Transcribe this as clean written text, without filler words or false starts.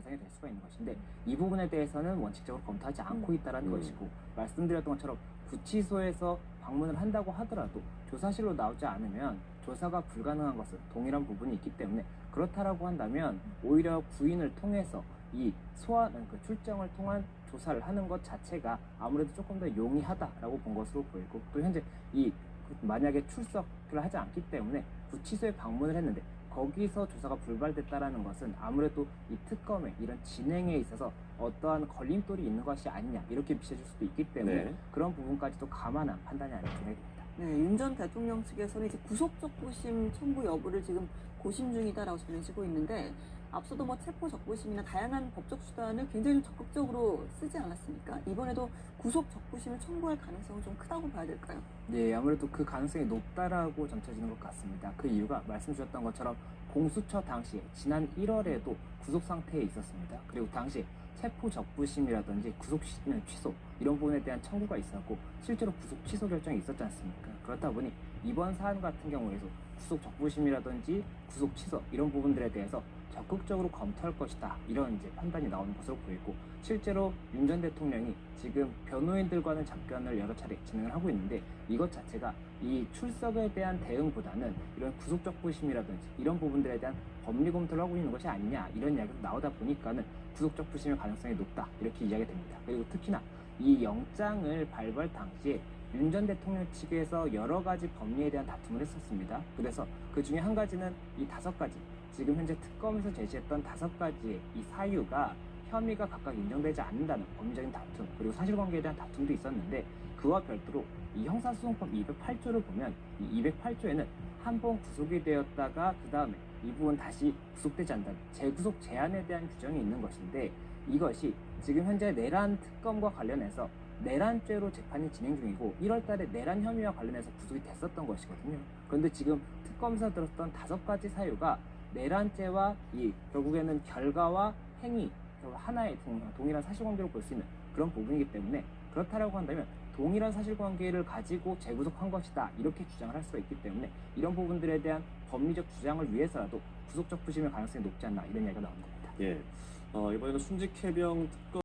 대상이 될 수가 있는 것인데 이 부분에 대해서는 원칙적으로 검토하지 않고 있다는 것이고 말씀드렸던 것처럼 구치소에서 방문을 한다고 하더라도 조사실로 나오지 않으면 조사가 불가능한 것은 동일한 부분이 있기 때문에 그렇다라고 한다면 오히려 부인을 통해서 이 소환, 그 출정을 통한 조사를 하는 것 자체가 아무래도 조금 더 용이하다라고 본 것으로 보이고 또 현재 이 만약에 출석을 하지 않기 때문에 구치소에 방문을 했는데 거기서 조사가 불발됐다라는 것은 아무래도 이 특검의 이런 진행에 있어서 어떠한 걸림돌이 있는 것이 아니냐 이렇게 비춰질 수도 있기 때문에 그런 부분까지도 감안한 판단이 아닐까 생각이 듭니다. 네, 윤 전 대통령 측에서는 이제 구속적부심 청구 여부를 지금 고심 중이다라고 전해지고 있는데 앞서도 뭐 체포 적부심이나 다양한 법적 수단을 굉장히 적극적으로 쓰지 않았습니까? 이번에도 구속 적부심을 청구할 가능성은 좀 크다고 봐야 될까요? 네, 아무래도 그 가능성이 높다라고 점쳐지는 것 같습니다. 그 이유가 말씀 주셨던 것처럼 공수처 당시에 지난 1월에도 구속 상태에 있었습니다. 그리고 당시 체포 적부심이라든지 구속 취소 이런 부분에 대한 청구가 있었고 실제로 구속 취소 결정이 있었지 않습니까? 그렇다 보니 이번 사안 같은 경우에도 구속 적부심이라든지 구속 취소 이런 부분들에 대해서 적극적으로 검토할 것이다 이런 이제 판단이 나오는 것으로 보이고 실제로 윤 전 대통령이 지금 변호인들과는 접견을 여러 차례 진행을 하고 있는데 이것 자체가 이 출석에 대한 대응보다는 이런 구속적부심이라든지 이런 부분들에 대한 법리 검토를 하고 있는 것이 아니냐 이런 이야기가 나오다 보니까는 구속적부심의 가능성이 높다 이렇게 이야기가 됩니다. 그리고 특히나 이 영장을 발부할 당시에 윤 전 대통령 측에서 여러 가지 법리에 대한 다툼을 했었습니다. 그래서 그 중에 한 가지는 이 5가지 지금 현재 특검에서 제시했던 5가지의 이 사유가 혐의가 각각 인정되지 않는다는 법리적인 다툼 그리고 사실관계에 대한 다툼도 있었는데 그와 별도로 이 형사소송법 208조를 보면 이 208조에는 한 번 구속이 되었다가 그 다음에 이 부분 다시 구속되지 않는다는 재구속 제한에 대한 규정이 있는 것인데 이것이 지금 현재 내란 특검과 관련해서 내란죄로 재판이 진행 중이고 1월 달에 내란 혐의와 관련해서 구속이 됐었던 것이거든요. 그런데 지금 특검에서 들었던 5가지 사유가 내란죄와 이 결국에는 결과와 행위 하나의 동일한 사실관계로 볼 수 있는 그런 부분이기 때문에 그렇다라고 한다면 동일한 사실관계를 가지고 재구속한 것이다 이렇게 주장을 할 수가 있기 때문에 이런 부분들에 대한 법리적 주장을 위해서라도 구속적부심의 가능성이 높지 않나 이런 이야기가 나오는 겁니다. 예, 이번에는 순직 해병 특검